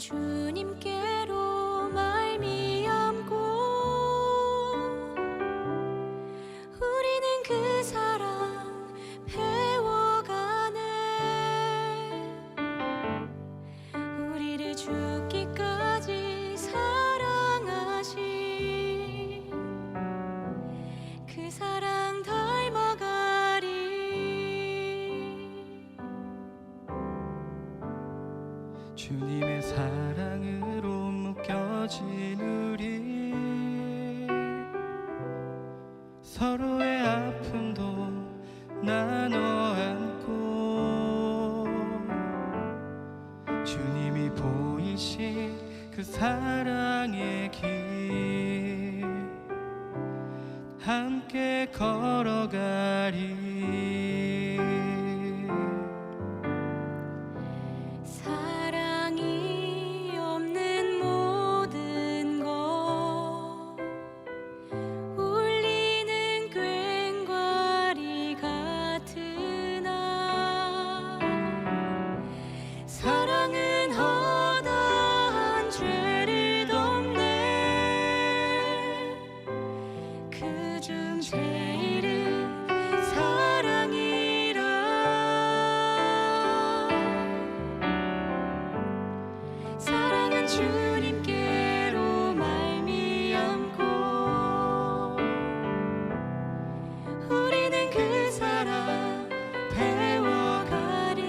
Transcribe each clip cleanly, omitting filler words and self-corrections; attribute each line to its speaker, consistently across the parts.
Speaker 1: 주님께로 말미암고 우리는 그 사랑 배워가네. 우리를 죽기까지 사랑하신 그 사랑 닮아가리.
Speaker 2: 주님의 사랑으로 묶여진 우리, 서로의 아픔도 나눠 안고 주님이 보이신 그 사랑의 길 함께 걸어가리.
Speaker 1: 사랑이 없는 모든 것 울리는 꽹과리 같으나 사랑은 허다한 죄를 덮네. 그중 제일은 사랑이라. 사랑은 주님께로 말미암고 우리는 그 사랑 배워가리.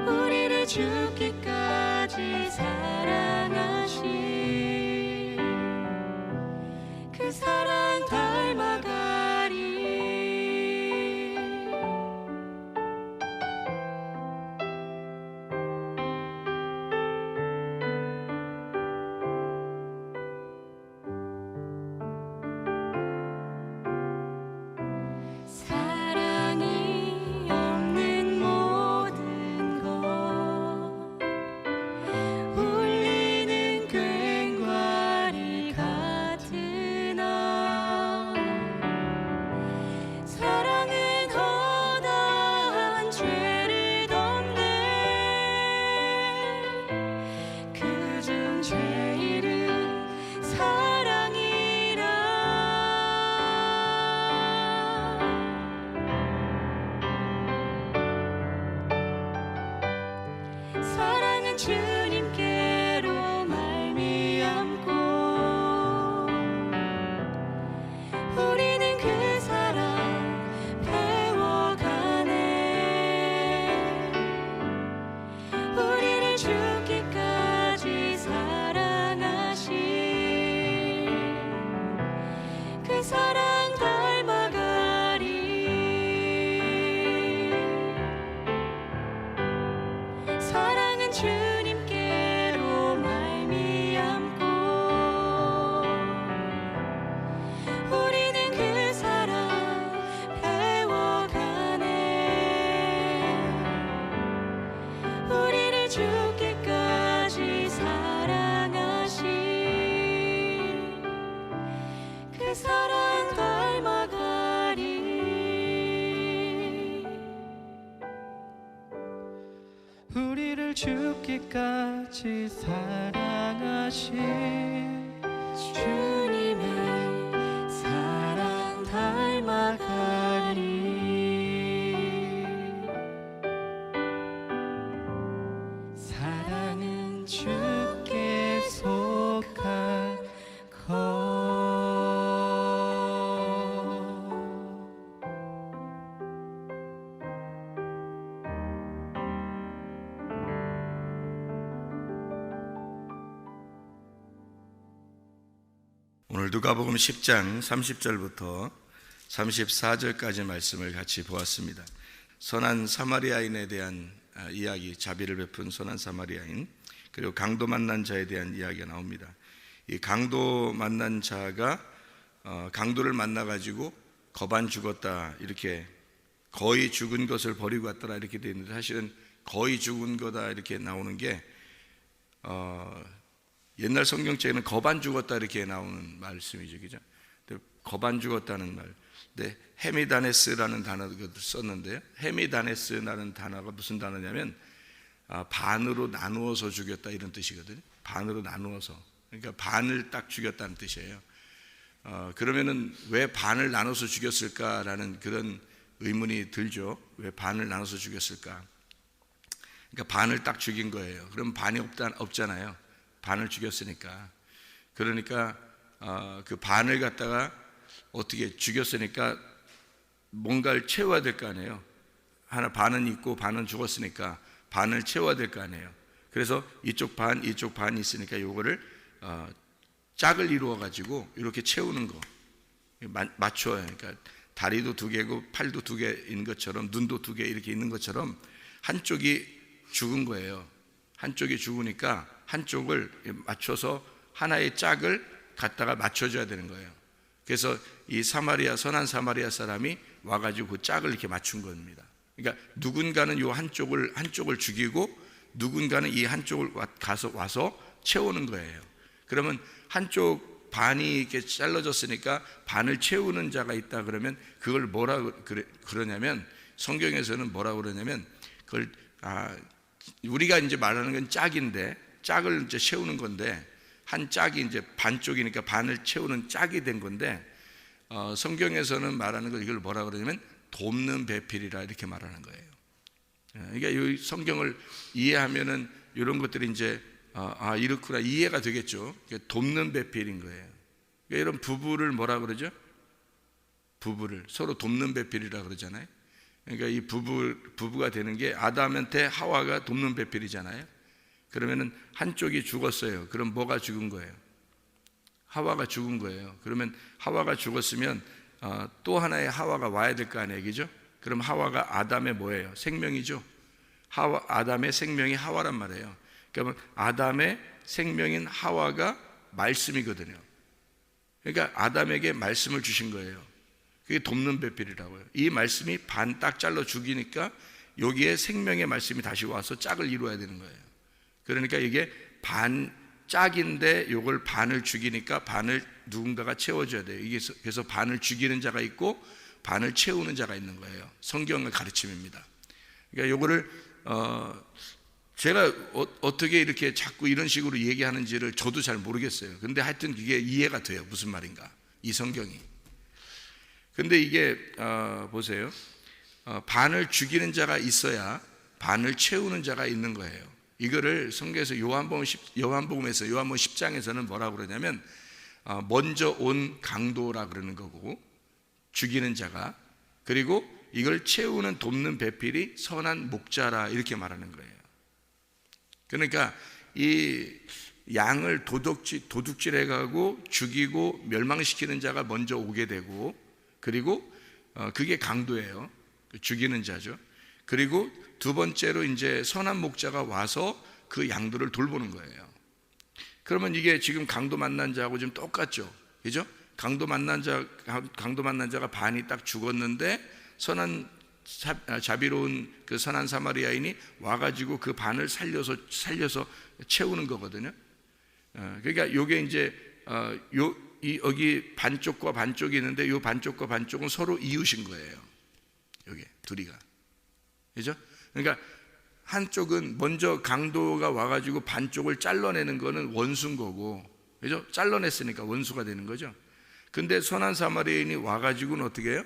Speaker 1: 우리를 죽기까지 사랑하신 그 사랑 닮아가리. 사랑이 없는 모든 것 울리는 꽹과리 같으나 사랑은 허다한 죄를 덮네. 그중 제일은 사랑이라. 사랑은 주님께로 말미암고 우리는 그 사랑 배워가네. 우리를 죽기까지 사랑하신 그 사랑 닮아가리. 사랑은 주님께로 말미암고 우리는 그 사랑 배워가네. 우리를 죽기까지 사랑하신 그 사랑 닮아가리.
Speaker 2: 우리를 죽기까지 사랑하신
Speaker 1: 주님의 사랑 닮아가리.
Speaker 2: 사랑은 주께 속한 것.
Speaker 3: 오늘 누가복음 10장 30절부터 34절까지 말씀을 같이 보았습니다. 선한 사마리아인에 대한 이야기, 자비를 베푼 선한 사마리아인, 그리고 강도 만난 자에 대한 이야기가 나옵니다. 이 강도 만난 자가 강도를 만나가지고 거반 죽었다, 이렇게 거의 죽은 것을 버리고 왔더라 이렇게 되어 있는데, 사실은 거의 죽은 거다 이렇게 나오는 게 옛날 성경책에는 거반 죽었다 이렇게 나오는 말씀이죠, 그죠? 거반 죽었다는 말. 근데 헤미다네스라는 단어도 썼는데요. 헤미다네스라는 단어가 무슨 단어냐면 반으로 나누어서 죽였다 이런 뜻이거든요. 반으로 나누어서. 그러니까 반을 딱 죽였다는 뜻이에요. 그러면은 왜 반을 나눠서 죽였을까라는 그런 의문이 들죠. 왜 반을 나눠서 죽였을까? 그러니까 반을 딱 죽인 거예요. 그럼 반이 없잖아요. 반을 죽였으니까. 그러니까 그 반을 갖다가 어떻게 죽였으니까 뭔가를 채워야 될 거 아니에요. 하나 반은 있고 반은 죽었으니까 반을 채워야 될 거 아니에요. 그래서 이쪽 반이 있으니까 요거를 짝을 이루어 가지고 이렇게 채우는 거 맞춰요. 그러니까 다리도 두 개고 팔도 두 개인 것처럼 눈도 두 개 이렇게 있는 것처럼 한쪽이 죽은 거예요. 한쪽이 죽으니까 한쪽을 맞춰서 하나의 짝을 갖다가 맞춰줘야 되는 거예요. 그래서 이 선한 사마리아 사람이 와가지고 그 짝을 이렇게 맞춘 겁니다. 그러니까 누군가는 요 한쪽을 죽이고 누군가는 이 한쪽을 와서 채우는 거예요. 그러면 한쪽 반이 이렇게 잘라졌으니까 반을 채우는 자가 있다 그러면 그걸 그러냐면 성경에서는 뭐라고 그러냐면 그걸 우리가 이제 말하는 건 짝인데 짝을 이제 채우는 건데 한 짝이 이제 반쪽이니까 반을 채우는 짝이 된 건데 성경에서는 말하는 걸 이걸 뭐라고 그러냐면 돕는 배필이라 이렇게 말하는 거예요. 그러니까 이 성경을 이해하면은 이런 것들이 이제 이렇구나 이해가 되겠죠. 돕는 배필인 거예요. 그러니까 이런 부부를 뭐라 그러죠? 부부를 서로 돕는 배필이라 그러잖아요. 그러니까 이 부부가 되는 게 아담한테 하와가 돕는 배필이잖아요. 그러면은 한쪽이 죽었어요. 그럼 뭐가 죽은 거예요? 하와가 죽은 거예요. 그러면 하와가 죽었으면 또 하나의 하와가 와야 될 거 아니에요, 그죠? 그럼 하와가 아담의 뭐예요? 생명이죠. 아담의 생명이 하와란 말이에요. 그러면 아담의 생명인 하와가 말씀이거든요. 그러니까 아담에게 말씀을 주신 거예요. 그게 돕는 배필이라고요. 이 말씀이 반 딱 잘라 죽이니까 여기에 생명의 말씀이 다시 와서 짝을 이루어야 되는 거예요. 그러니까 이게 짝인데 이걸 반을 죽이니까 반을 누군가가 채워줘야 돼요. 이게 그래서 반을 죽이는 자가 있고 반을 채우는 자가 있는 거예요. 성경의 가르침입니다. 그러니까 이거를 제가 어떻게 이렇게 자꾸 이런 식으로 얘기하는지를 저도 잘 모르겠어요. 근데 하여튼 이게 이해가 돼요. 무슨 말인가 이 성경이. 근데 이게 보세요. 반을 죽이는 자가 있어야 반을 채우는 자가 있는 거예요. 이거를 성경에서 요한복음 10장에서는 뭐라고 그러냐면 먼저 온 강도라 그러는 거고 죽이는 자가, 그리고 이걸 채우는 돕는 배필이 선한 목자라 이렇게 말하는 거예요. 그러니까 이 양을 도둑질해 가고 죽이고 멸망시키는 자가 먼저 오게 되고, 그리고 그게 강도예요. 죽이는 자죠. 그리고 두 번째로 이제 선한 목자가 와서 그 양들을 돌보는 거예요. 그러면 이게 지금 강도 만난 자하고 좀 똑같죠, 그죠? 강도 만난 자가 반이 딱 죽었는데 선한 자비로운 그 선한 사마리아인이 와가지고 그 반을 살려서 채우는 거거든요. 그러니까 요게 이제 여기 반쪽과 반쪽이 있는데 요 반쪽과 반쪽은 서로 이웃인 거예요. 여기 둘이가, 그죠? 그러니까 한쪽은 먼저 강도가 와가지고 반쪽을 잘라내는 거는 원수인 거고, 그죠? 잘라냈으니까 원수가 되는 거죠. 근데 선한 사마리아인이 와가지고는 어떻게 해요?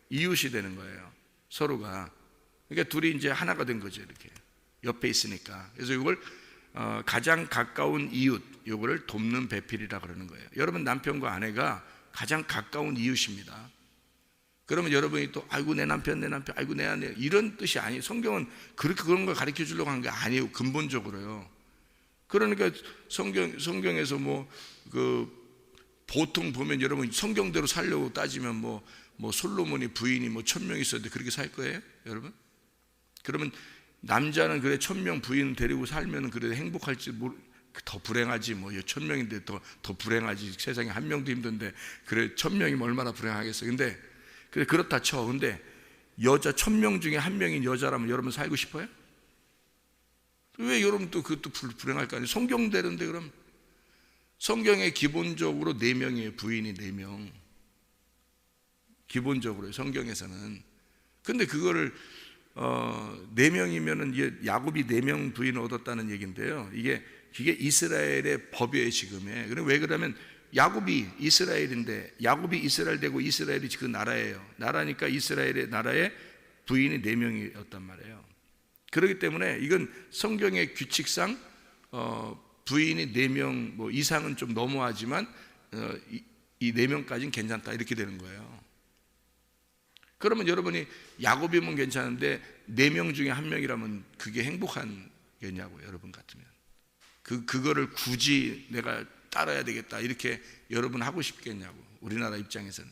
Speaker 3: 이웃이 되는 거예요. 서로가. 그러니까 둘이 이제 하나가 된 거죠. 이렇게 옆에 있으니까. 그래서 이걸 가장 가까운 이웃, 이거를 돕는 배필이라 그러는 거예요. 여러분 남편과 아내가 가장 가까운 이웃입니다. 그러면 여러분이 또 아이고 내 남편 아이고 내 아내 이런 뜻이 아니에요. 성경은 그렇게 그런 걸 가르쳐 주려고 하는 게 아니에요. 근본적으로요. 그러니까 성경에서 보통 보면 여러분 성경대로 살려고 따지면 뭐 솔로몬이 부인이 1000명 있었는데 그렇게 살 거예요, 여러분? 그러면 남자는 그래 1000명 부인 데리고 살면 그래 행복할지 더 불행하지 1000명인데 더 불행하지. 세상에 한 명도 힘든데 그래 1000명이면 얼마나 불행하겠어. 근데 그래 그렇다 쳐. 근데 여자 1000명 중에 한 명인 여자라면 여러분 살고 싶어요? 왜 여러분 또 그것도 불행할 거 아니에요? 성경대로인데. 그럼 성경에 기본적으로 4명이에요. 부인이 4명. 기본적으로 성경에서는. 근데 그거를 4명이면은 이게 야곱이 4명 부인을 얻었다는 얘기인데요. 이게 이스라엘의 법이에요 지금에. 그럼 왜 그러면 야곱이 이스라엘인데, 야곱이 이스라엘 되고 이스라엘이 그 나라예요. 나라니까 이스라엘의 나라에 부인이 4명이었단 말이에요. 그렇기 때문에 이건 성경의 규칙상 부인이 4명 뭐 이상은 좀 너무하지만 이 4명까지는 괜찮다 이렇게 되는 거예요. 그러면 여러분이 야곱이면 괜찮은데 4명 중에 1명이라면 그게 행복한 게냐고요, 여러분 같으면. 그거를 굳이 내가 따라야 되겠다 이렇게 여러분 하고 싶겠냐고, 우리나라 입장에서는.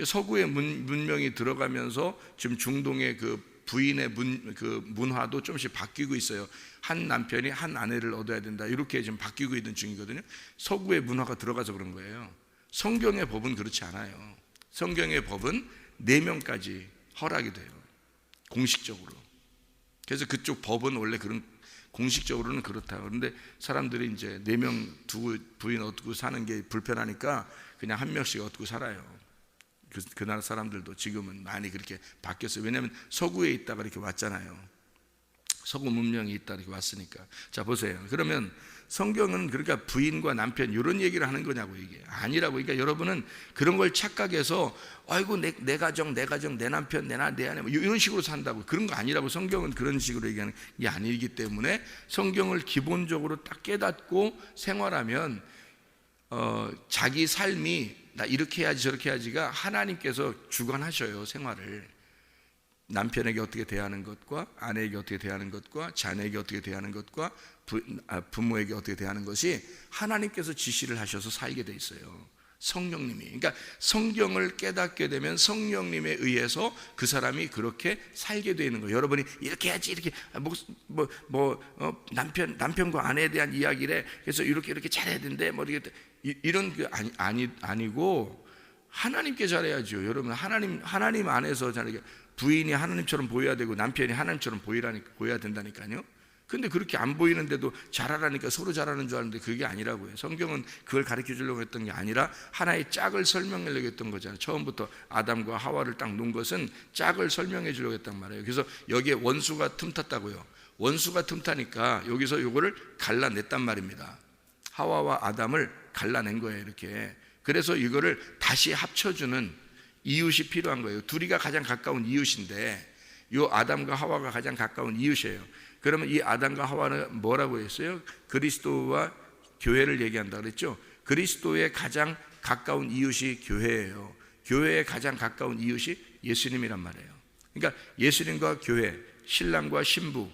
Speaker 3: 서구의 문명이 들어가면서 지금 중동의 그 부인의 그 문화도 조금씩 바뀌고 있어요. 한 남편이 한 아내를 얻어야 된다 이렇게 지금 바뀌고 있는 중이거든요. 서구의 문화가 들어가서 그런 거예요. 성경의 법은 그렇지 않아요. 성경의 법은 4명까지 허락이 돼요, 공식적으로. 그래서 그쪽 법은 원래 그런 공식적으로는 그렇다. 그런데 사람들이 이제 4명 두고 부인 얻고 사는 게 불편하니까 그냥 1명씩 얻고 살아요. 그 나라 사람들도 지금은 많이 그렇게 바뀌었어요. 왜냐하면 서구에 있다가 이렇게 왔잖아요. 서구 문명이 있다 이렇게 왔으니까. 자 보세요. 그러면 성경은 그러니까 부인과 남편 이런 얘기를 하는 거냐고, 이게 아니라고. 그러니까 여러분은 그런 걸 착각해서 아이고 내 가정 내 남편 내 아내 뭐 이런 식으로 산다고, 그런 거 아니라고. 성경은 그런 식으로 얘기하는 게 아니기 때문에 성경을 기본적으로 딱 깨닫고 생활하면 자기 삶이 나 이렇게 해야지 저렇게 해야지가 하나님께서 주관하셔요. 생활을 남편에게 어떻게 대하는 것과 아내에게 어떻게 대하는 것과 자녀에게 어떻게 대하는 것과 부모에게 어떻게 대하는 것이 하나님께서 지시를 하셔서 살게 돼 있어요. 성령님이. 그러니까 성경을 깨닫게 되면 성령님에 의해서 그 사람이 그렇게 살게 되는 거예요. 여러분이 이렇게 해야지 이렇게 남편과 아내에 대한 이야기래. 그래서 이렇게 잘해야 된대. 뭐 이런 게 아니고 하나님께 잘해야죠. 여러분 하나님 안에서 잘하게. 부인이 하나님처럼 보여야 되고 남편이 하나님처럼 보여야 된다니까요. 근데 그렇게 안 보이는데도 잘하라니까 서로 잘하는 줄 아는데 그게 아니라고요. 성경은 그걸 가르쳐 주려고 했던 게 아니라 하나의 짝을 설명하려고 했던 거잖아요. 처음부터 아담과 하와를 딱 놓은 것은 짝을 설명해 주려고 했단 말이에요. 그래서 여기에 원수가 틈탔다고요. 원수가 틈타니까 여기서 요거를 갈라냈단 말입니다. 하와와 아담을 갈라낸 거예요, 이렇게. 그래서 이거를 다시 합쳐주는 이웃이 필요한 거예요. 둘이가 가장 가까운 이웃인데 이 아담과 하와가 가장 가까운 이웃이에요. 그러면 이 아담과 하와는 뭐라고 했어요? 그리스도와 교회를 얘기한다 그랬죠. 그리스도의 가장 가까운 이웃이 교회예요. 교회의 가장 가까운 이웃이 예수님이란 말이에요. 그러니까 예수님과 교회, 신랑과 신부,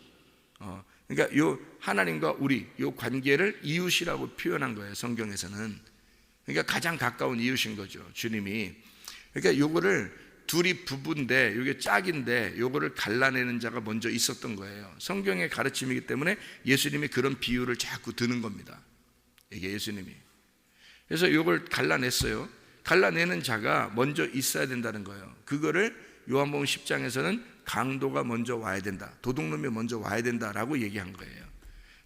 Speaker 3: 그러니까 요 하나님과 우리 요 관계를 이웃이라고 표현한 거예요, 성경에서는. 그러니까 가장 가까운 이웃인 거죠, 주님이. 그러니까 요거를 둘이 부부인데 요게 짝인데 요거를 갈라내는 자가 먼저 있었던 거예요. 성경의 가르침이기 때문에 예수님이 그런 비유를 자꾸 드는 겁니다. 이게 예수님이. 그래서 요걸 갈라냈어요. 갈라내는 자가 먼저 있어야 된다는 거예요. 그거를 요한복음 10장에서는 강도가 먼저 와야 된다, 도둑놈이 먼저 와야 된다라고 얘기한 거예요.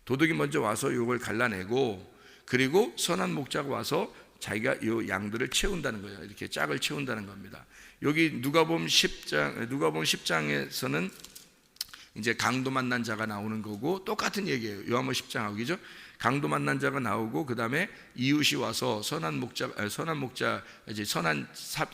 Speaker 3: 도둑이 먼저 와서 요걸 갈라내고, 그리고 선한 목자가 와서 자기가 요 양들을 채운다는 거예요. 이렇게 짝을 채운다는 겁니다. 여기 누가복음 10장에서는 이제 강도 만난 자가 나오는 거고 똑같은 얘기예요. 요한복음 10장하고, 그죠? 강도 만난 자가 나오고 그 다음에 이웃이 와서 선한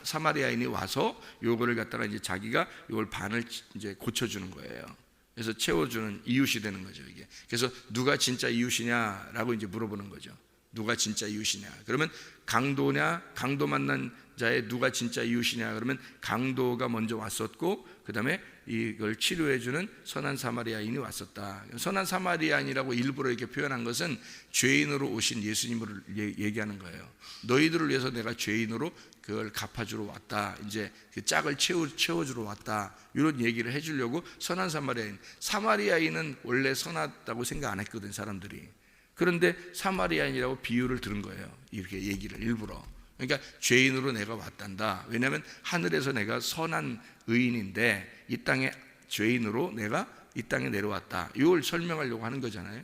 Speaker 3: 사마리아인이 와서 요거를 갖다가 이제 자기가 요걸 반을 이제 고쳐주는 거예요. 그래서 채워주는 이웃이 되는 거죠, 이게. 그래서 누가 진짜 이웃이냐라고 이제 물어보는 거죠. 누가 진짜 이웃이냐? 그러면 강도냐? 강도 만난 자의 누가 진짜 이웃이냐? 그러면 강도가 먼저 왔었고 그 다음에 이걸 치료해주는 선한 사마리아인이 왔었다. 선한 사마리아인이라고 일부러 이렇게 표현한 것은 죄인으로 오신 예수님을 얘기하는 거예요. 너희들을 위해서 내가 죄인으로 그걸 갚아주러 왔다. 이제 그 짝을 채워주러 왔다. 이런 얘기를 해주려고 선한 사마리아인. 사마리아인은 원래 선하다고 생각 안 했거든, 사람들이. 그런데 사마리아인이라고 비유를 들은 거예요. 이렇게 얘기를 일부러. 그러니까 죄인으로 내가 왔단다. 왜냐하면 하늘에서 내가 선한 의인인데 이 땅에 죄인으로 내가 이 땅에 내려왔다. 이걸 설명하려고 하는 거잖아요.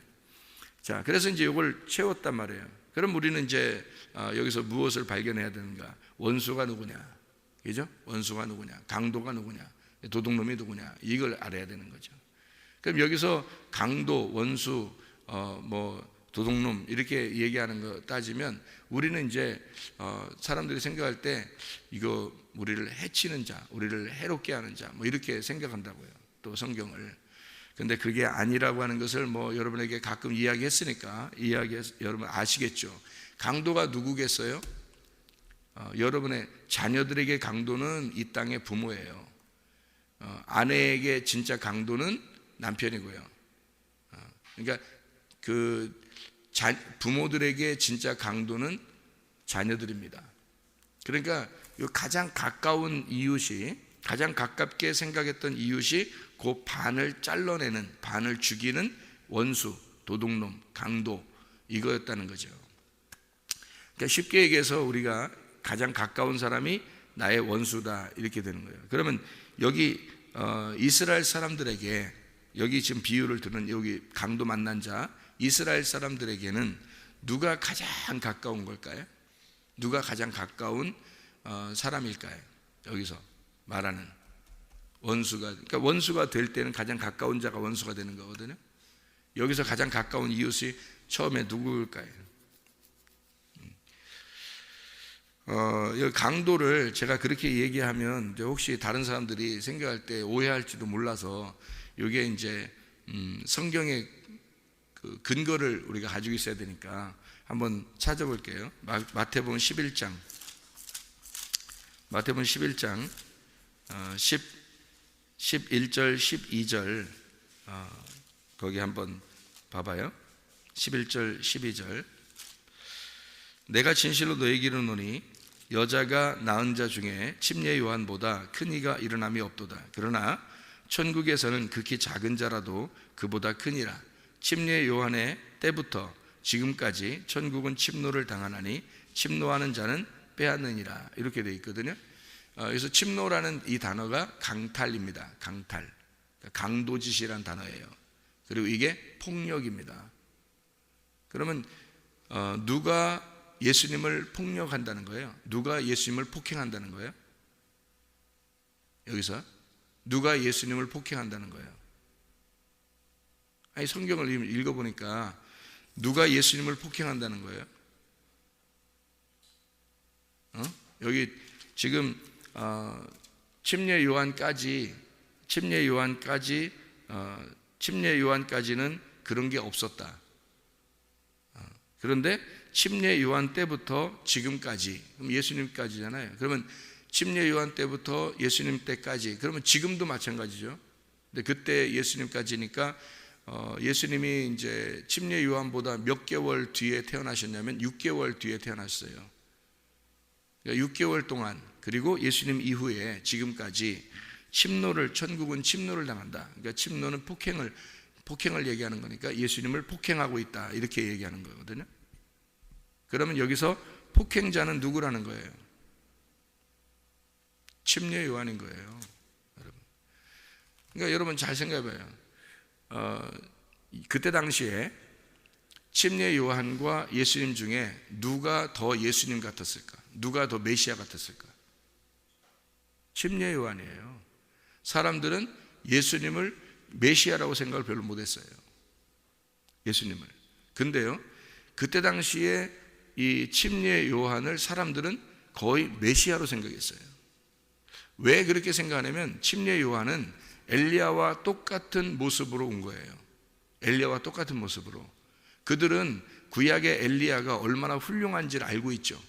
Speaker 3: 자, 그래서 이제 이걸 채웠단 말이에요. 그럼 우리는 이제 여기서 무엇을 발견해야 되는가? 원수가 누구냐? 그죠? 원수가 누구냐? 강도가 누구냐? 도둑놈이 누구냐, 이걸 알아야 되는 거죠. 그럼 여기서 강도, 원수, 도둑놈 이렇게 얘기하는 거 따지면 우리는 이제 사람들이 생각할 때 이거 우리를 해치는 자, 우리를 해롭게 하는 자, 이렇게 생각한다고요. 또 성경을. 근데 그게 아니라고 하는 것을 여러분에게 가끔 이야기했으니까 여러분 아시겠죠. 강도가 누구겠어요? 여러분의 자녀들에게 강도는 이 땅의 부모예요. 아내에게 진짜 강도는 남편이고요. 그러니까 부모들에게 진짜 강도는 자녀들입니다. 그러니까 가장 가까운 이웃이, 가장 가깝게 생각했던 이웃이 그 반을 잘라내는, 반을 죽이는 원수, 도둑놈, 강도, 이거였다는 거죠. 그러니까 쉽게 얘기해서 우리가 가장 가까운 사람이 나의 원수다, 이렇게 되는 거예요. 그러면 여기 이스라엘 사람들에게, 여기 지금 비유를 들은 여기 강도 만난 자 이스라엘 사람들에게는 누가 가장 가까운 걸까요? 누가 가장 가까운 사람일까요? 여기서 말하는 원수가, 그러니까 원수가 될 때는 가장 가까운 자가 원수가 되는 거거든요. 여기서 가장 가까운 이웃이 처음에 누구일까요? 강도를 제가 그렇게 얘기하면 혹시 다른 사람들이 생각할 때 오해할지도 몰라서 이게 이제 성경의 그 근거를 우리가 가지고 있어야 되니까 한번 찾아볼게요. 마태복음 11장, 마태복음 11장 11절 12절 거기 한번 봐봐요. 11절 12절. 내가 진실로 너에게 이르노니 여자가 낳은 자 중에 침례 요한보다 큰 이가 일어남이 없도다. 그러나 천국에서는 극히 작은 자라도 그보다 크니라. 침례 요한의 때부터 지금까지 천국은 침노를 당하나니 침노하는 자는 빼앗느니라. 이렇게 되어 있거든요. 그래서 침노라는 이 단어가 강탈입니다. 강탈, 강도짓이라는 단어예요. 그리고 이게 폭력입니다. 그러면 누가 예수님을 폭력한다는 거예요? 누가 예수님을 폭행한다는 거예요? 여기서 누가 예수님을 폭행한다는 거예요? 아니, 성경을 읽어보니까 누가 예수님을 폭행한다는 거예요? 여기 지금 침례 요한까지는 그런 게 없었다. 그런데 침례 요한 때부터 지금까지, 그럼 예수님까지잖아요. 그러면 침례 요한 때부터 예수님 때까지, 그러면 지금도 마찬가지죠. 근데 그때 예수님까지니까 예수님이 이제 침례 요한보다 몇 개월 뒤에 태어나셨냐면 6개월 뒤에 태어났어요. 그러니까 6개월 동안, 그리고 예수님 이후에 지금까지 천국은 침노를 당한다. 그러니까 침노는 폭행을 얘기하는 거니까 예수님을 폭행하고 있다, 이렇게 얘기하는 거거든요. 그러면 여기서 폭행자는 누구라는 거예요? 침례 요한인 거예요, 여러분. 그러니까 여러분 잘 생각해봐요. 그때 당시에 침례 요한과 예수님 중에 누가 더 예수님 같았을까? 누가 더 메시아 같았을까? 침례 요한이에요. 사람들은 예수님을 메시아라고 생각을 별로 못했어요. 예수님을. 근데요, 그때 당시에 이 침례 요한을 사람들은 거의 메시아로 생각했어요. 왜 그렇게 생각하냐면 침례 요한은 엘리야와 똑같은 모습으로 온 거예요. 엘리야와 똑같은 모습으로. 그들은 구약의 엘리야가 얼마나 훌륭한지를 알고 있죠.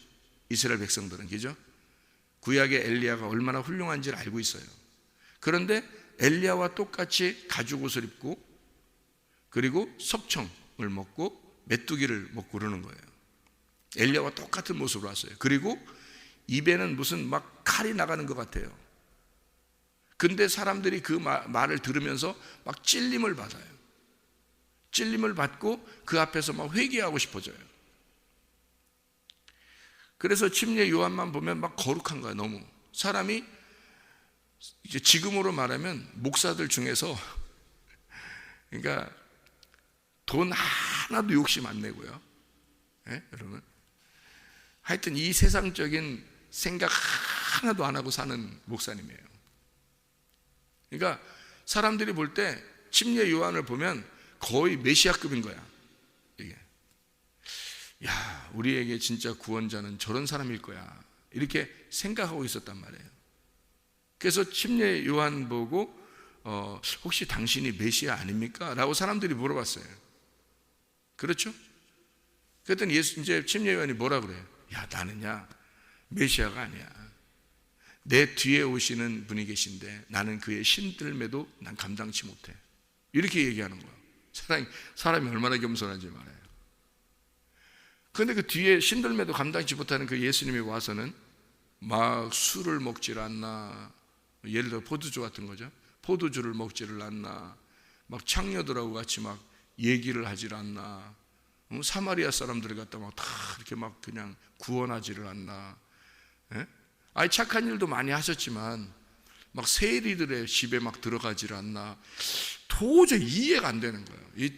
Speaker 3: 이스라엘 백성들은, 그죠? 구약의 엘리야가 얼마나 훌륭한지를 알고 있어요. 그런데 엘리야와 똑같이 가죽옷을 입고, 그리고 석청을 먹고 메뚜기를 먹고 그러는 거예요. 엘리야와 똑같은 모습으로 왔어요. 그리고 입에는 무슨 막 칼이 나가는 것 같아요. 근데 사람들이 그 말을 들으면서 막 찔림을 받아요. 찔림을 받고 그 앞에서 막 회개하고 싶어져요. 그래서 침례 요한만 보면 막 거룩한 거야. 너무 사람이 이제 지금으로 말하면 목사들 중에서, 그러니까 돈 하나도 욕심 안 내고요. 네? 여러분, 하여튼 이 세상적인 생각 하나도 안 하고 사는 목사님이에요. 그러니까 사람들이 볼 때 침례 요한을 보면 거의 메시아급인 거야. 이게 야, 우리에게 진짜 구원자는 저런 사람일 거야, 이렇게 생각하고 있었단 말이에요. 그래서 침례 요한 보고 혹시 당신이 메시아 아닙니까? 라고 사람들이 물어봤어요. 그렇죠? 그랬더니 이제 침례 요한이 뭐라 그래요? 야, 나는야 메시아가 아니야. 내 뒤에 오시는 분이 계신데 나는 그의 신들매도 난 감당치 못해, 이렇게 얘기하는 거야. 사람이 얼마나 겸손한지 말해요. 그런데 그 뒤에 신들매도 감당치 못하는 그 예수님이 와서는 막 술을 먹질 않나, 예를 들어 포도주 같은 거죠. 포도주를 먹지를 않나, 막 창녀들하고 같이 막 얘기를 하질 않나, 사마리아 사람들을 갖다 막 다 이렇게 막 그냥 구원하지를 않나. 예? 아니 착한 일도 많이 하셨지만 막 세리들의 집에 막 들어가질 않나. 도저히 이해가 안 되는 거예요. 이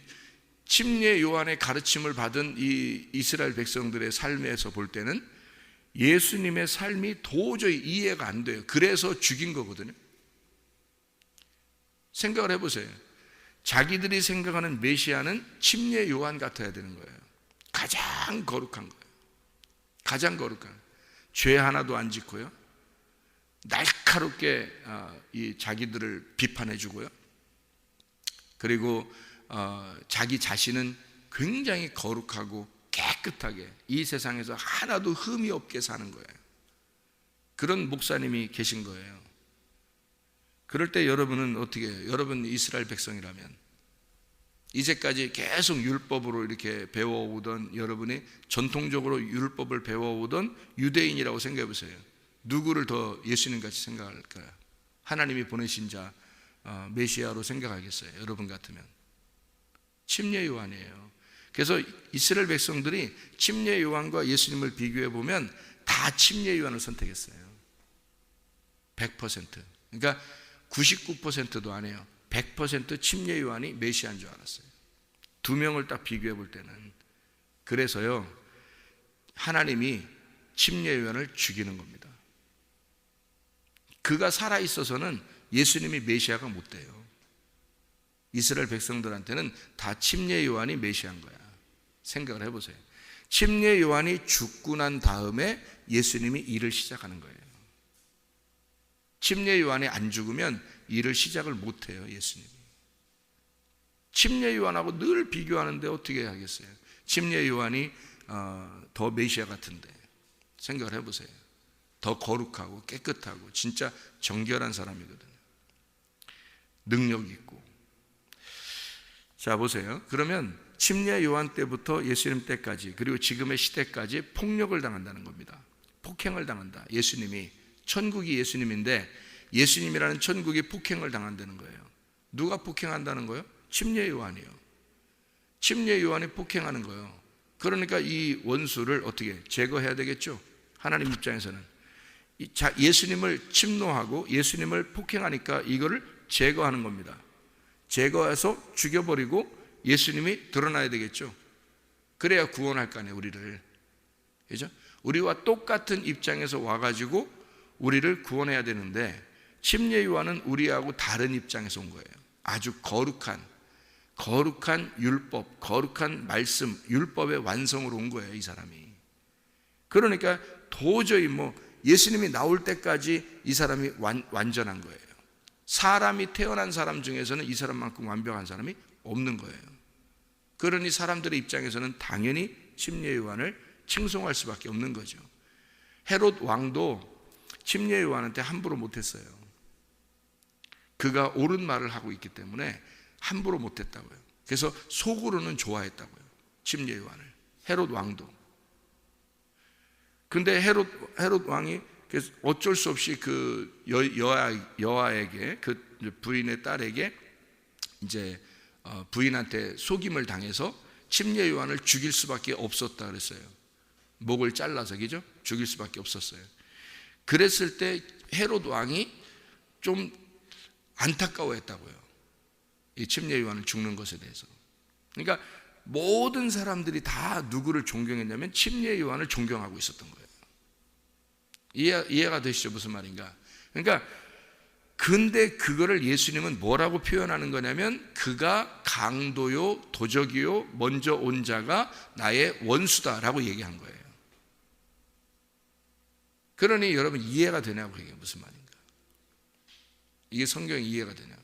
Speaker 3: 침례 요한의 가르침을 받은 이 이스라엘 백성들의 삶에서 볼 때는 예수님의 삶이 도저히 이해가 안 돼요. 그래서 죽인 거거든요. 생각을 해보세요. 자기들이 생각하는 메시아는 침례 요한 같아야 되는 거예요. 가장 거룩한 거예요. 가장 거룩한, 죄 하나도 안 짓고요, 날카롭게 이 자기들을 비판해 주고요, 그리고 자기 자신은 굉장히 거룩하고 깨끗하게 이 세상에서 하나도 흠이 없게 사는 거예요. 그런 목사님이 계신 거예요. 그럴 때 여러분은 어떻게 해요? 여러분 이스라엘 백성이라면 이제까지 계속 율법으로 이렇게 배워오던, 여러분이 전통적으로 율법을 배워오던 유대인이라고 생각해 보세요. 누구를 더 예수님같이 생각할까요? 하나님이 보내신 자 메시아로 생각하겠어요? 여러분 같으면 침례 요한이에요. 그래서 이스라엘 백성들이 침례 요한과 예수님을 비교해 보면 다 침례 요한을 선택했어요. 100%. 그러니까 99%도 아니에요. 100% 침례 요한이 메시아인 줄 알았어요. 두 명을 딱 비교해 볼 때는. 그래서요, 하나님이 침례 요한을 죽이는 겁니다. 그가 살아 있어서는 예수님이 메시아가 못 돼요. 이스라엘 백성들한테는 다 침례 요한이 메시아인 거야. 생각을 해보세요. 침례 요한이 죽고 난 다음에 예수님이 일을 시작하는 거예요. 침례 요한이 안 죽으면 일을 시작을 못 해요, 예수님이. 침례 요한하고 늘 비교하는데 어떻게 하겠어요? 침례 요한이 더 메시아 같은데. 생각을 해보세요. 더 거룩하고 깨끗하고 진짜 정결한 사람이거든요. 능력 있고. 자, 보세요. 그러면 침례 요한 때부터 예수님 때까지, 그리고 지금의 시대까지 폭력을 당한다는 겁니다. 폭행을 당한다. 예수님이, 천국이 예수님인데 예수님이라는 천국이 폭행을 당한다는 거예요. 누가 폭행한다는 거예요? 침례 요한이요. 침례 요한이 폭행하는 거예요. 그러니까 이 원수를 어떻게 제거해야 되겠죠? 하나님 입장에서는 예수님을 침노하고 예수님을 폭행하니까 이거를 제거하는 겁니다. 제거해서 죽여버리고 예수님이 드러나야 되겠죠. 그래야 구원할 거 아니에요, 우리를. 그죠? 우리와 똑같은 입장에서 와가지고 우리를 구원해야 되는데, 침례 요한은 우리하고 다른 입장에서 온 거예요. 아주 거룩한 율법, 거룩한 말씀, 율법의 완성으로 온 거예요, 이 사람이. 그러니까 도저히 예수님이 나올 때까지 이 사람이 완전한 거예요. 사람이 태어난 사람 중에서는 이 사람만큼 완벽한 사람이 없는 거예요. 그러니 사람들의 입장에서는 당연히 침례 요한을 칭송할 수밖에 없는 거죠. 헤롯 왕도 침례 요한한테 함부로 못했어요. 그가 옳은 말을 하고 있기 때문에 함부로 못했다고요. 그래서 속으로는 좋아했다고요, 침례 요한을. 헤롯 왕도. 근데 헤롯 왕이 어쩔 수 없이 그 여아에게, 그 부인의 딸에게 이제 부인한테 속임을 당해서 침례 요한을 죽일 수밖에 없었다 그랬어요. 목을 잘라서, 그죠? 죽일 수밖에 없었어요. 그랬을 때 헤롯 왕이 좀 안타까워했다고요, 이 침례 요한을 죽는 것에 대해서. 그러니까 모든 사람들이 다 누구를 존경했냐면 침례 요한을 존경하고 있었던 거예요. 이해가 되시죠? 무슨 말인가? 그러니까 근데 그거를 예수님은 뭐라고 표현하는 거냐면 그가 강도요, 도적이요, 먼저 온 자가 나의 원수다라고 얘기한 거예요. 그러니 여러분 이해가 되냐고, 이게 무슨 말인가? 이게 성경이 이해가 되냐고.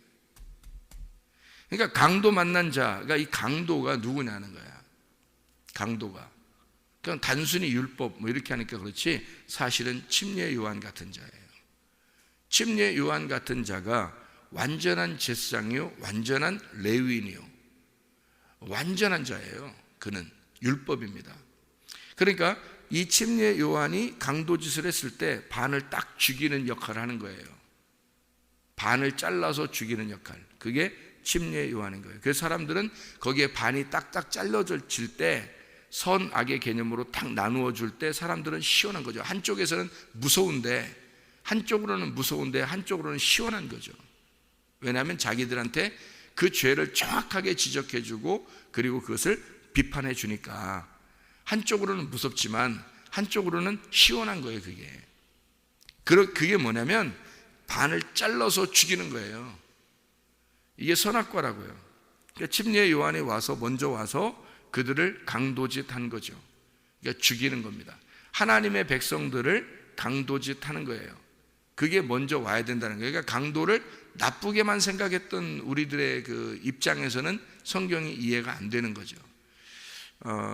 Speaker 3: 그러니까 강도 만난 자가, 이 강도가 누구냐는 거야. 강도가 그냥 단순히 율법 뭐 이렇게 하니까 그렇지, 사실은 침례 요한 같은 자예요. 침례 요한 같은 자가 완전한 제사장이요, 완전한 레위인이요, 완전한 자예요. 그는 율법입니다. 그러니까 이 침례 요한이 강도짓을 했을 때 반을 딱 죽이는 역할을 하는 거예요. 반을 잘라서 죽이는 역할, 그게 침례 요한인 거예요. 그래서 사람들은 거기에 반이 딱딱 잘라질 때 선악의 개념으로 탁 나누어 줄 때 사람들은 시원한 거죠. 한쪽에서는 무서운데, 한쪽으로는 시원한 거죠. 왜냐하면 자기들한테 그 죄를 정확하게 지적해 주고 그리고 그것을 비판해 주니까 한쪽으로는 무섭지만 한쪽으로는 시원한 거예요. 그게 뭐냐면 반을 잘라서 죽이는 거예요. 이게 선악과라고요. 그러니까 침례 요한이 먼저 와서 그들을 강도짓한 거죠. 그러니까 죽이는 겁니다. 하나님의 백성들을 강도짓하는 거예요. 그게 먼저 와야 된다는 거예요. 그러니까 강도를 나쁘게만 생각했던 우리들의 그 입장에서는 성경이 이해가 안 되는 거죠.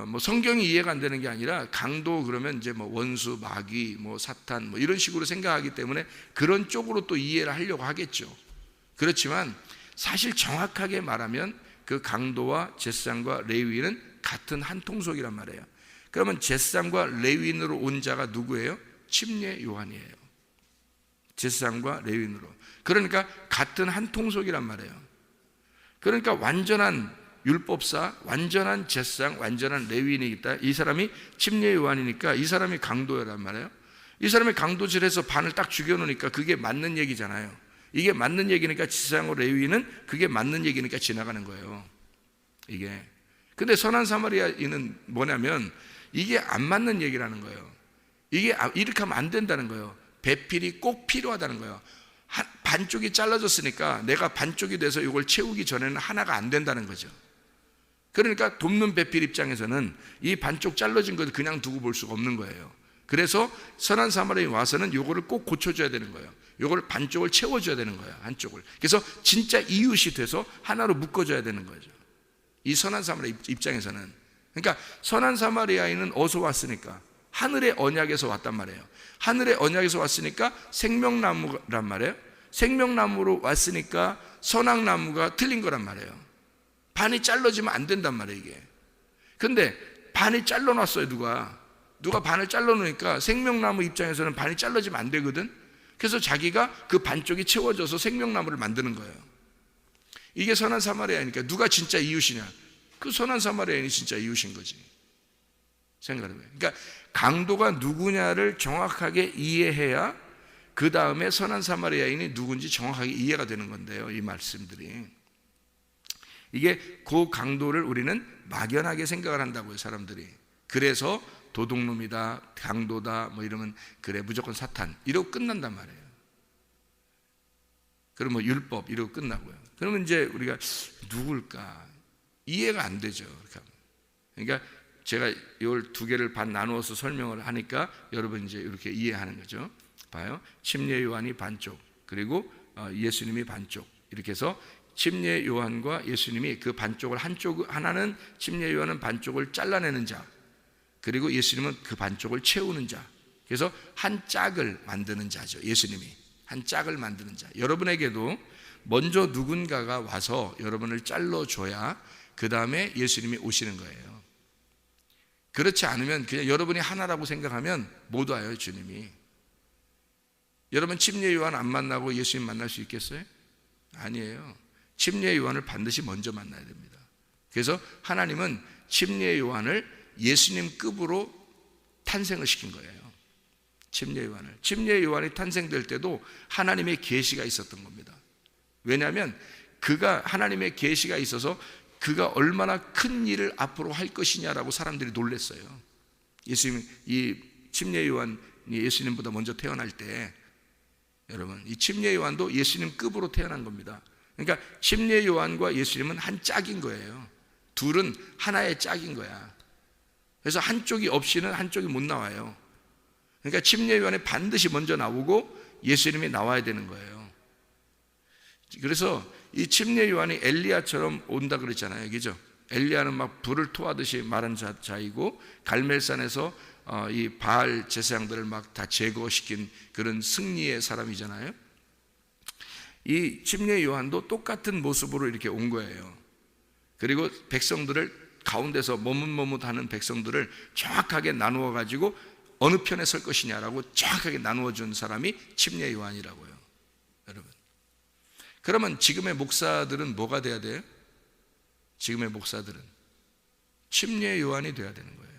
Speaker 3: 뭐 성경이 이해가 안 되는 게 아니라 강도 그러면 이제 뭐 원수, 마귀, 뭐 사탄 뭐 이런 식으로 생각하기 때문에 그런 쪽으로 또 이해를 하려고 하겠죠. 그렇지만 사실 정확하게 말하면 그 강도와 제사장과 레위인은 같은 한 통속이란 말이에요. 그러면 제사장과 레위인으로 온 자가 누구예요? 침례 요한이에요. 제사장과 레위인으로. 그러니까 같은 한 통속이란 말이에요. 그러니까 완전한 율법사, 완전한 제사장, 완전한 레위인이 있다. 이 사람이 침례 요한이니까 이 사람이 강도란 말이에요. 이 사람이 강도질해서 반을 딱 죽여놓으니까 그게 맞는 얘기잖아요. 이게 맞는 얘기니까 제사장과 레위인은 그게 맞는 얘기니까 지나가는 거예요. 이게. 근데 선한 사마리아인은 뭐냐면 이게 안 맞는 얘기라는 거예요. 이게 이렇게 하면 안 된다는 거예요. 배필이 꼭 필요하다는 거예요. 반쪽이 잘라졌으니까 내가 반쪽이 돼서 이걸 채우기 전에는 하나가 안 된다는 거죠. 그러니까 돕는 배필 입장에서는 이 반쪽 잘라진 것을 그냥 두고 볼 수가 없는 거예요. 그래서 선한 사마리아인이 와서는 이거를 꼭 고쳐줘야 되는 거예요. 이걸 반쪽을 채워줘야 되는 거예요. 한쪽을. 그래서 진짜 이웃이 돼서 하나로 묶어줘야 되는 거죠. 이 선한 사마리아 입장에서는. 그러니까 선한 사마리아인은 어디서 왔으니까? 하늘의 언약에서 왔단 말이에요. 하늘의 언약에서 왔으니까 생명나무란 말이에요. 생명나무로 왔으니까 선악나무가 틀린 거란 말이에요. 반이 잘라지면 안 된단 말이에요, 이게. 근데 반이 잘라놨어요, 누가 반을 잘라놓으니까 생명나무 입장에서는 반이 잘라지면 안 되거든. 그래서 자기가 그 반쪽이 채워져서 생명나무를 만드는 거예요. 이게 선한 사마리아니까 누가 진짜 이웃이냐? 그 선한 사마리아인이 진짜 이웃인 거지. 생각을 해봐요. 그러니까 강도가 누구냐를 정확하게 이해해야 그 다음에 선한 사마리아인이 누군지 정확하게 이해가 되는 건데요, 이 말씀들이. 이게 그 강도를 우리는 막연하게 생각을 한다고요, 사람들이. 그래서 도둑놈이다, 강도다 뭐 이러면 그래 무조건 사탄 이러고 끝난단 말이에요. 그럼 뭐 율법 이러고 끝나고요. 그러면 이제 우리가 누굴까 이해가 안 되죠. 그러니까 제가 이걸 두 개를 반 나누어서 설명을 하니까 여러분 이제 이렇게 이해하는 거죠. 봐요. 침례 요한이 반쪽, 그리고 예수님이 반쪽, 이렇게 해서 침례 요한과 예수님이 그 반쪽을 하나는 침례 요한은 반쪽을 잘라내는 자, 그리고 예수님은 그 반쪽을 채우는 자. 그래서 한 짝을 만드는 자죠. 예수님이 한 짝을 만드는 자. 여러분에게도 먼저 누군가가 와서 여러분을 잘라줘야 그 다음에 예수님이 오시는 거예요. 그렇지 않으면 그냥 여러분이 하나라고 생각하면 못 와요, 주님이. 여러분 침례 요한 안 만나고 예수님 만날 수 있겠어요? 아니에요. 침례 요한을 반드시 먼저 만나야 됩니다. 그래서 하나님은 침례 요한을 예수님급으로 탄생을 시킨 거예요. 침례 요한이 탄생될 때도 하나님의 계시가 있었던 겁니다. 왜냐하면 그가 하나님의 계시가 있어서 그가 얼마나 큰 일을 앞으로 할 것이냐라고 사람들이 놀랐어요. 이 침례 요한이 예수님보다 먼저 태어날 때 여러분, 이 침례 요한도 예수님 급으로 태어난 겁니다. 그러니까 침례 요한과 예수님은 한 짝인 거예요. 둘은 하나의 짝인 거야. 그래서 한쪽이 없이는 한쪽이 못 나와요. 그러니까 침례 요한이 반드시 먼저 나오고 예수님이 나와야 되는 거예요. 그래서 이 침례 요한이 엘리야처럼 온다 그랬잖아요. 그죠? 엘리야는 막 불을 토하듯이 마른 자이고 갈멜산에서 이 바알 제사장들을 막 다 제거시킨 그런 승리의 사람이잖아요. 이 침례 요한도 똑같은 모습으로 이렇게 온 거예요. 그리고 백성들을 가운데서 머뭇머뭇하는 백성들을 정확하게 나누어 가지고 어느 편에 설 것이냐라고 정확하게 나누어 준 사람이 침례 요한이라고요. 여러분, 그러면 지금의 목사들은 뭐가 돼야 돼요? 지금의 목사들은 침례 요한이 돼야 되는 거예요.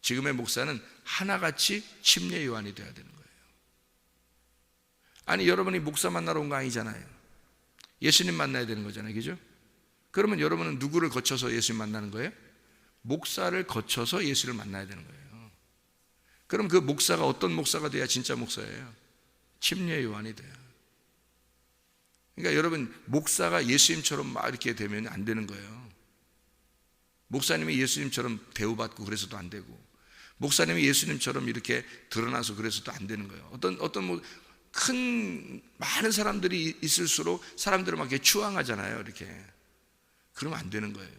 Speaker 3: 지금의 목사는 하나같이 침례 요한이 돼야 되는 거예요. 아니, 여러분이 목사 만나러 온 거 아니잖아요. 예수님 만나야 되는 거잖아요. 그죠? 그러면 여러분은 누구를 거쳐서 예수님 만나는 거예요? 목사를 거쳐서 예수를 만나야 되는 거예요. 그럼 그 목사가 어떤 목사가 돼야 진짜 목사예요? 침례 요한이 돼요. 그러니까 여러분, 목사가 예수님처럼 막 이렇게 되면 안 되는 거예요. 목사님이 예수님처럼 대우받고 그래서도 안 되고, 목사님이 예수님처럼 이렇게 드러나서 그래서도 안 되는 거예요. 어떤 뭐 큰 많은 사람들이 있을수록 사람들을 막 이렇게 추앙하잖아요. 이렇게. 그러면 안 되는 거예요.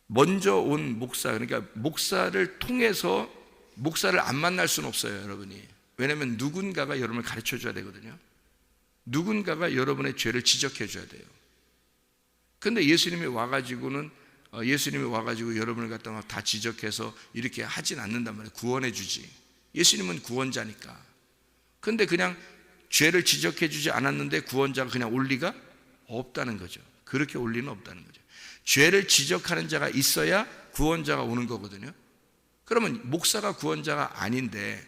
Speaker 3: 먼저 온 목사, 그러니까 목사를 통해서 목사를 안 만날 수는 없어요, 여러분이. 왜냐하면 누군가가 여러분을 가르쳐 줘야 되거든요. 누군가가 여러분의 죄를 지적해 줘야 돼요. 근데 예수님이 와가지고 여러분을 갖다가 다 지적해서 이렇게 하진 않는단 말이에요. 구원해 주지. 예수님은 구원자니까. 근데 그냥 죄를 지적해 주지 않았는데 구원자가 그냥 올 리가 없다는 거죠. 그렇게 올 리는 없다는 거죠. 죄를 지적하는 자가 있어야 구원자가 오는 거거든요. 그러면 목사가 구원자가 아닌데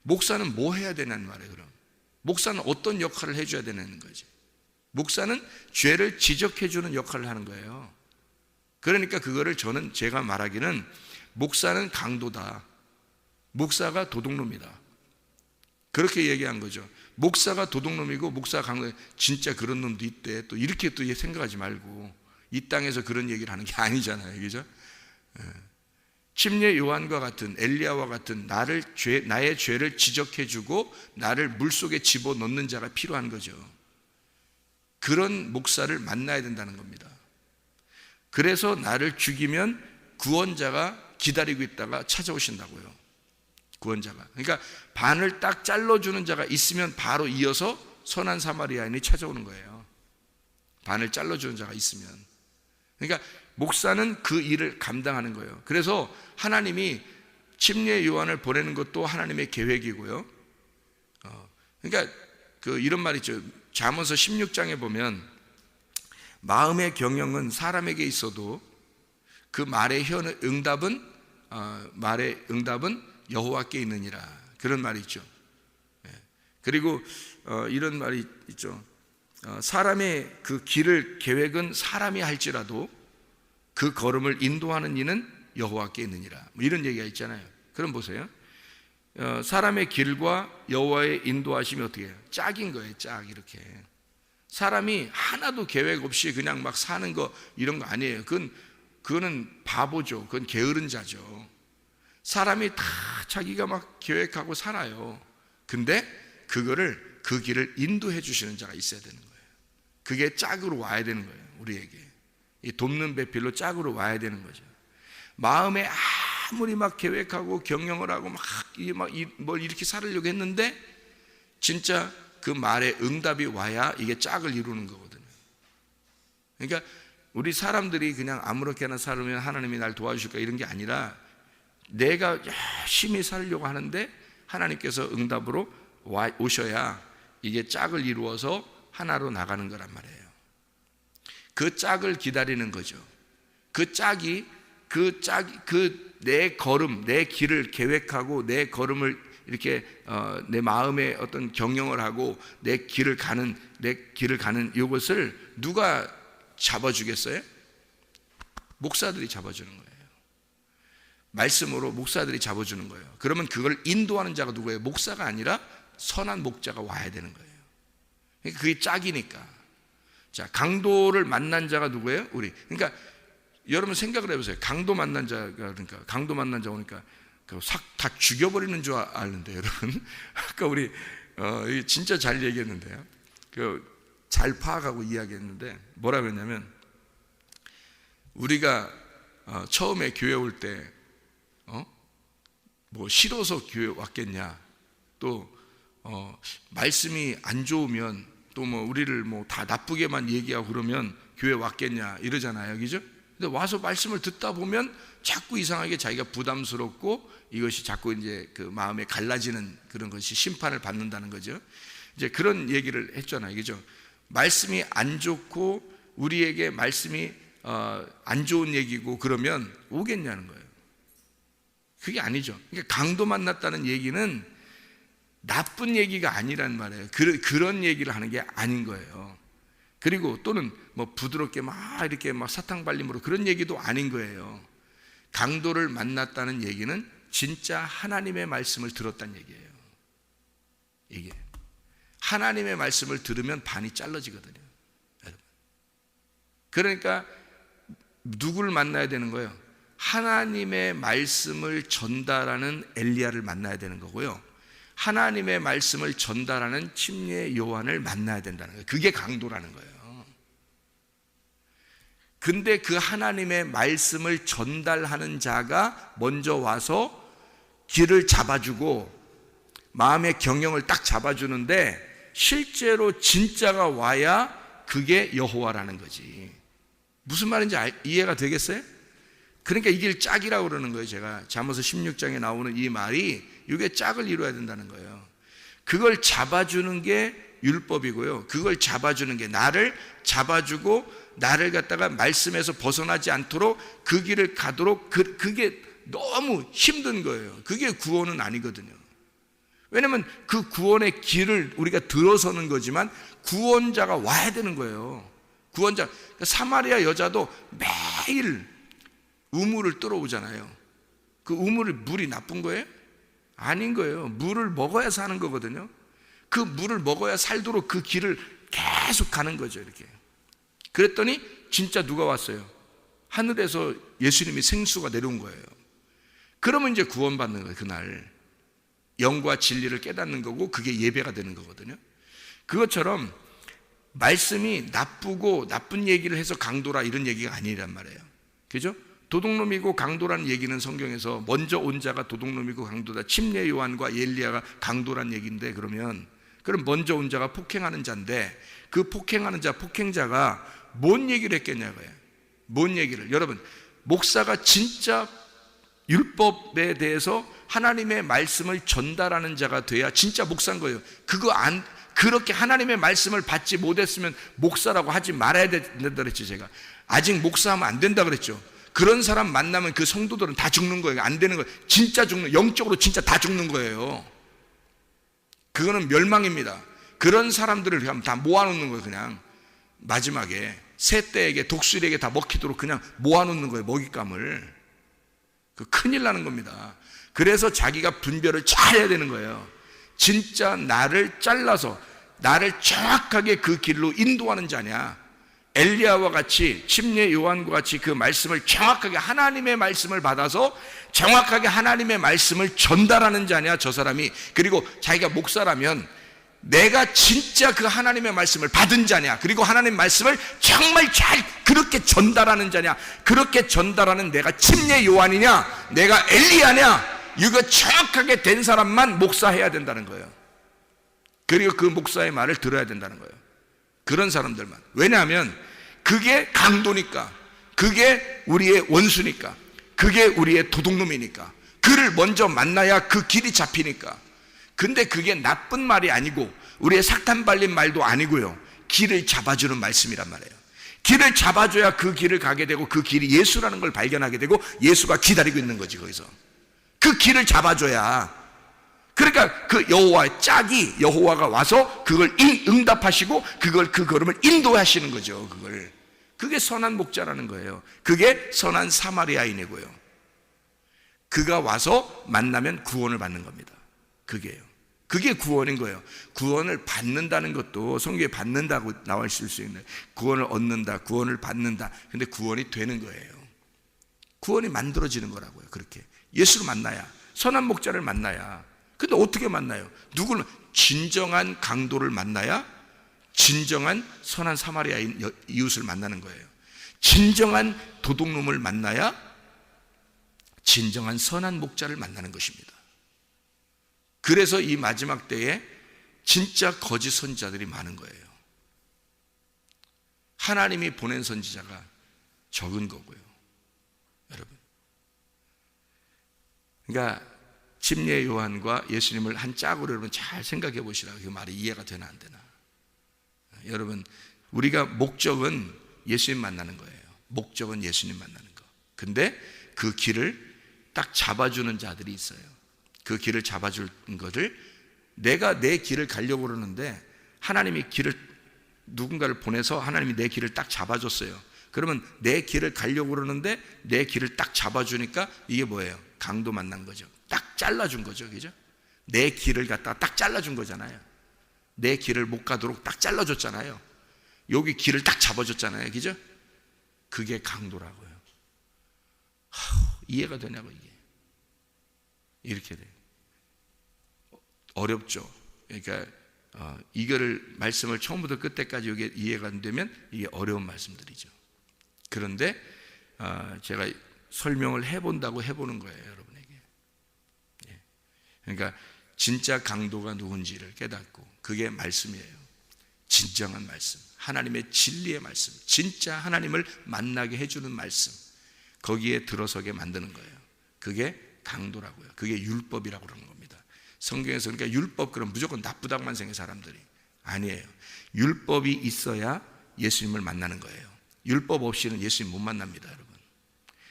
Speaker 3: 목사는 뭐 해야 되냐는 말이에요. 그럼 목사는 어떤 역할을 해줘야 되는 거지? 목사는 죄를 지적해 주는 역할을 하는 거예요. 그러니까 그거를 제가 말하기는 목사는 강도다, 목사가 도둑놈이다, 그렇게 얘기한 거죠. 목사가 도둑놈이고 목사가 강도, 진짜 그런 놈도 있대, 또 이렇게 또 생각하지 말고 이 땅에서 그런 얘기를 하는 게 아니잖아요. 그죠? 침례 요한과 같은, 엘리야와 같은 나의 죄를 지적해 주고 나를 물속에 집어넣는 자가 필요한 거죠. 그런 목사를 만나야 된다는 겁니다. 그래서 나를 죽이면 구원자가 기다리고 있다가 찾아오신다고요. 구원자가. 그러니까 반을 딱 잘라주는 자가 있으면 바로 이어서 선한 사마리아인이 찾아오는 거예요. 반을 잘라주는 자가 있으면. 그러니까 목사는 그 일을 감당하는 거예요. 그래서 하나님이 침례 요한을 보내는 것도 하나님의 계획이고요. 그러니까 이런 말 있죠. 잠언서 16장에 보면 마음의 경영은 사람에게 있어도 그 말의 응답은 여호와께 있느니라, 그런 말이 있죠. 그리고 이런 말이 있죠. 사람의 그 길을 계획은 사람이 할지라도 그 걸음을 인도하는 이는 여호와께 있느니라, 뭐 이런 얘기가 있잖아요. 그럼 보세요. 사람의 길과 여호와의 인도하심이 어떻게 해요? 짝인 거예요. 짝. 이렇게 사람이 하나도 계획 없이 그냥 막 사는 거, 이런 거 아니에요. 그거는 바보죠. 그건 게으른 자죠. 사람이 다 자기가 막 계획하고 살아요. 근데 그 길을 인도해 주시는 자가 있어야 되는 거예요. 그게 짝으로 와야 되는 거예요. 우리에게 이 돕는 배필로 짝으로 와야 되는 거죠. 마음에 아무리 막 계획하고 경영을 하고 뭘 이렇게 살으려고 했는데 진짜 그 말에 응답이 와야 이게 짝을 이루는 거거든요. 그러니까 우리 사람들이 그냥 아무렇게나 살면 하나님이 날 도와주실까 이런 게 아니라 내가 열심히 살려고 하는데 하나님께서 응답으로 오셔야 이게 짝을 이루어서 하나로 나가는 거란 말이에요. 그 짝을 기다리는 거죠. 그 짝이 내 걸음, 내 길을 계획하고 내 걸음을 이렇게 내 마음에 어떤 경영을 하고 내 길을 가는 이것을 누가 잡아주겠어요? 목사들이 잡아주는 거예요. 말씀으로 목사들이 잡아주는 거예요. 그러면 그걸 인도하는 자가 누구예요? 목사가 아니라 선한 목자가 와야 되는 거예요. 그러니까 그게 짝이니까. 자, 강도를 만난 자가 누구예요? 우리. 그러니까 여러분 생각을 해보세요. 강도 만난 자가, 그러니까 강도 만난 자 오니까 싹 다 죽여버리는 줄 아는데, 여러분 아까 우리 진짜 잘 얘기했는데요. 잘 파악하고 이야기했는데 뭐라 그랬냐면, 우리가 처음에 교회 올 때 뭐 싫어서 교회 왔겠냐, 또 말씀이 안 좋으면 또 뭐 우리를 뭐 다 나쁘게만 얘기하고 그러면 교회 왔겠냐 이러잖아요, 그죠? 근데 와서 말씀을 듣다 보면 자꾸 이상하게 자기가 부담스럽고 이것이 자꾸 이제 그 마음에 갈라지는 그런 것이 심판을 받는다는 거죠. 이제 그런 얘기를 했잖아요, 그죠? 말씀이 안 좋고 우리에게 말씀이 안 좋은 얘기고 그러면 오겠냐는 거예요. 그게 아니죠. 그러니까 강도 만났다는 얘기는 나쁜 얘기가 아니란 말이에요. 그런 얘기를 하는 게 아닌 거예요. 그리고 또는 뭐 부드럽게 막 이렇게 막 사탕 발림으로 그런 얘기도 아닌 거예요. 강도를 만났다는 얘기는 진짜 하나님의 말씀을 들었다는 얘기예요. 이게 하나님의 말씀을 들으면 반이 잘라지거든요, 여러분. 그러니까 누구를 만나야 되는 거예요? 하나님의 말씀을 전달하는 엘리야를 만나야 되는 거고요, 하나님의 말씀을 전달하는 침례 요한을 만나야 된다는 거예요. 그게 강도라는 거예요. 근데 그 하나님의 말씀을 전달하는 자가 먼저 와서 길을 잡아주고 마음의 경영을 딱 잡아주는데, 실제로 진짜가 와야 그게 여호와라는 거지. 무슨 말인지 이해가 되겠어요? 그러니까 이게 짝이라고 그러는 거예요. 제가 잠언서 16장에 나오는 이 말이 이게 짝을 이루어야 된다는 거예요. 그걸 잡아주는 게 율법이고요, 그걸 잡아주는 게, 나를 잡아주고 나를 갖다가 말씀에서 벗어나지 않도록 그 길을 가도록 그게 너무 힘든 거예요. 그게 구원은 아니거든요. 왜냐하면 그 구원의 길을 우리가 들어서는 거지만 구원자가 와야 되는 거예요. 구원자. 사마리아 여자도 매일 우물을 뚫어오잖아요. 그 우물이 물이 나쁜 거예요? 아닌 거예요. 물을 먹어야 사는 거거든요. 그 물을 먹어야 살도록 그 길을 계속 가는 거죠, 이렇게. 그랬더니 진짜 누가 왔어요? 하늘에서 예수님이 생수가 내려온 거예요. 그러면 이제 구원받는 거예요. 그날 영과 진리를 깨닫는 거고, 그게 예배가 되는 거거든요. 그것처럼 말씀이 나쁘고 나쁜 얘기를 해서 강도라 이런 얘기가 아니란 말이에요. 그죠? 도둑놈이고 강도라는 얘기는 성경에서 먼저 온 자가 도둑놈이고 강도다, 침례 요한과 엘리야가 강도란 얘기인데, 그럼 먼저 온 자가 폭행하는 자인데, 그 폭행하는 자, 폭행자가 뭔 얘기를 했겠냐고요. 뭔 얘기를. 여러분, 목사가 진짜 율법에 대해서 하나님의 말씀을 전달하는 자가 돼야 진짜 목사인 거예요. 그렇게 하나님의 말씀을 받지 못했으면 목사라고 하지 말아야 된다 그랬죠. 제가 아직 목사하면 안 된다 그랬죠. 그런 사람 만나면 그 성도들은 다 죽는 거예요. 안 되는 거예요. 진짜 죽는, 영적으로 진짜 다 죽는 거예요. 그거는 멸망입니다. 그런 사람들을 그냥 다 모아놓는 거예요. 그냥 마지막에 새떼에게, 독수리에게 다 먹히도록 그냥 모아놓는 거예요, 먹잇감을. 그 큰일 나는 겁니다. 그래서 자기가 분별을 잘 해야 되는 거예요. 진짜 나를 잘라서 나를 정확하게 그 길로 인도하는 자냐, 엘리야와 같이, 침례 요한과 같이 그 말씀을 정확하게, 하나님의 말씀을 받아서 정확하게 하나님의 말씀을 전달하는 자냐, 저 사람이. 그리고 자기가 목사라면 내가 진짜 그 하나님의 말씀을 받은 자냐, 그리고 하나님의 말씀을 정말 잘 그렇게 전달하는 자냐, 그렇게 전달하는 내가 침례 요한이냐, 내가 엘리야냐, 이거 정확하게 된 사람만 목사해야 된다는 거예요. 그리고 그 목사의 말을 들어야 된다는 거예요. 그런 사람들만. 왜냐하면 그게 강도니까, 그게 우리의 원수니까, 그게 우리의 도둑놈이니까, 그를 먼저 만나야 그 길이 잡히니까. 근데 그게 나쁜 말이 아니고 우리의 sak탄 발린 말도 아니고요, 길을 잡아주는 말씀이란 말이에요. 길을 잡아줘야 그 길을 가게 되고, 그 길이 예수라는 걸 발견하게 되고, 예수가 기다리고 있는 거지. 거기서 그 길을 잡아줘야. 그러니까 그 여호와의 짝이, 여호와가 와서 그걸 응답하시고 그 걸음을 인도하시는 거죠. 그게 선한 목자라는 거예요. 그게 선한 사마리아인이고요. 그가 와서 만나면 구원을 받는 겁니다. 그게요. 그게 구원인 거예요. 구원을 받는다는 것도 성경에 받는다고 나와 있을 수 있는, 구원을 얻는다, 구원을 받는다. 근데 구원이 되는 거예요. 구원이 만들어지는 거라고요. 그렇게 예수를 만나야, 선한 목자를 만나야. 근데 어떻게 만나요? 누구를? 진정한 강도를 만나야 진정한 선한 사마리아인 이웃을 만나는 거예요. 진정한 도둑놈을 만나야 진정한 선한 목자를 만나는 것입니다. 그래서 이 마지막 때에 진짜 거짓 선지자들이 많은 거예요. 하나님이 보낸 선지자가 적은 거고요, 여러분. 그러니까 침례 요한과 예수님을 한 짝으로 여러분 잘 생각해 보시라. 그 말이 이해가 되나 안 되나. 여러분, 우리가 목적은 예수님 만나는 거예요. 목적은 예수님 만나는 거. 근데 그 길을 딱 잡아주는 자들이 있어요. 그 길을 잡아주는 것을, 내가 내 길을 가려고 그러는데 하나님이 길을, 누군가를 보내서 하나님이 내 길을 딱 잡아줬어요. 그러면 내 길을 가려고 그러는데 내 길을 딱 잡아주니까 이게 뭐예요? 강도 만난 거죠. 딱 잘라준 거죠. 그죠? 내 길을 갖다가 딱 잘라준 거잖아요. 내 길을 못 가도록 딱 잘라줬잖아요. 여기 길을 딱 잡아줬잖아요. 그죠? 그게 강도라고요. 이해가 되냐고. 이게 이렇게 돼요. 어렵죠. 그러니까 이거를 말씀을 처음부터 끝까지 이게 이해가 안 되면 이게 어려운 말씀들이죠. 그런데 제가 설명을 해본다고 해보는 거예요, 여러분에게. 예. 그러니까 진짜 강도가 누군지를 깨닫고, 그게 말씀이에요. 진정한 말씀, 하나님의 진리의 말씀, 진짜 하나님을 만나게 해주는 말씀, 거기에 들어서게 만드는 거예요. 그게 강도라고요. 그게 율법이라고 그러는 겁니다. 성경에서 그러니까 율법, 그럼 무조건 나쁘다고만 생각해 사람들이. 아니에요. 율법이 있어야 예수님을 만나는 거예요. 율법 없이는 예수님 못 만납니다, 여러분.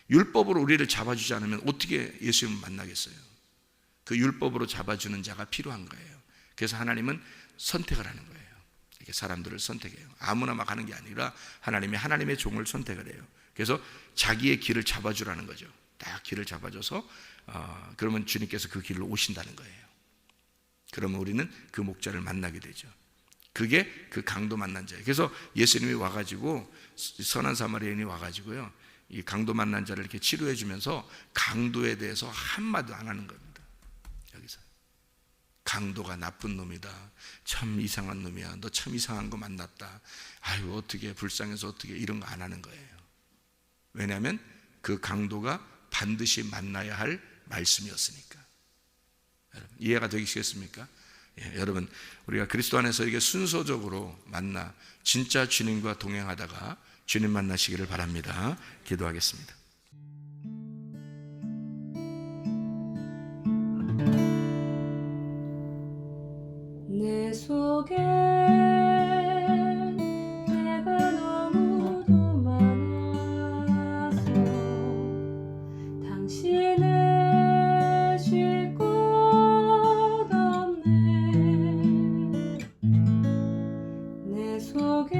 Speaker 3: 율법으로 우리를 잡아주지 않으면 어떻게 예수님을 만나겠어요? 그 율법으로 잡아주는 자가 필요한 거예요. 그래서 하나님은 선택을 하는 거예요. 이렇게 사람들을 선택해요. 아무나 막 하는 게 아니라 하나님이 하나님의 종을 선택을 해요. 그래서 자기의 길을 잡아주라는 거죠. 딱 길을 잡아줘서 그러면 주님께서 그 길로 오신다는 거예요. 그러면 우리는 그 목자를 만나게 되죠. 그게 그 강도 만난 자예요. 그래서 예수님이 와가지고, 선한 사마리아인이 와가지고요, 이 강도 만난 자를 이렇게 치료해 주면서 강도에 대해서 한마디도 안 하는 겁니다. 여기서 강도가 나쁜 놈이다, 참 이상한 놈이야, 너 참 이상한 거 만났다, 아유 어떻게 불쌍해서 어떻게, 이런 거 안 하는 거예요. 왜냐하면 그 강도가 반드시 만나야 할 말씀이었으니까. 여러분, 이해가 되시겠습니까? 예, 여러분, 우리가 그리스도 안에서 이게 순서적으로 만나 진짜 주님과 동행하다가 주님 만나시기를 바랍니다. 기도하겠습니다.
Speaker 1: 내 속에 내가 너무도 많아서 당신을 쉴 곳 없네. 내 속에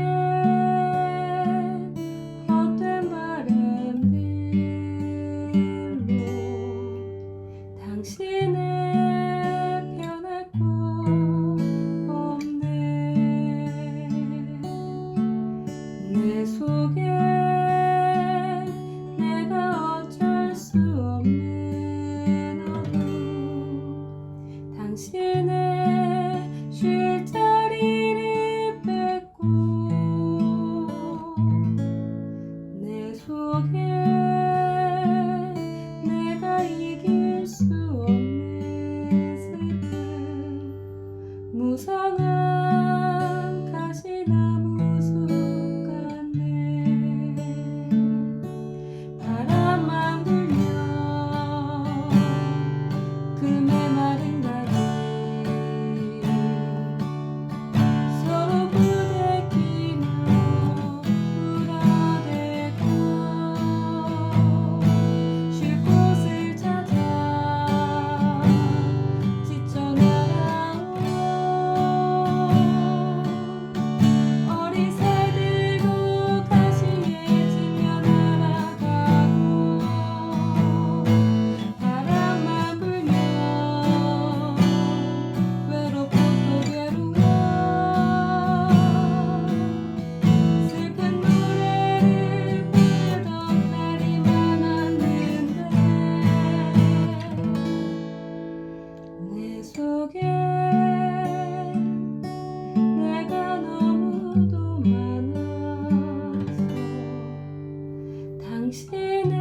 Speaker 1: 헛된 바램들로 당신을 변할 곳 없네. 당신의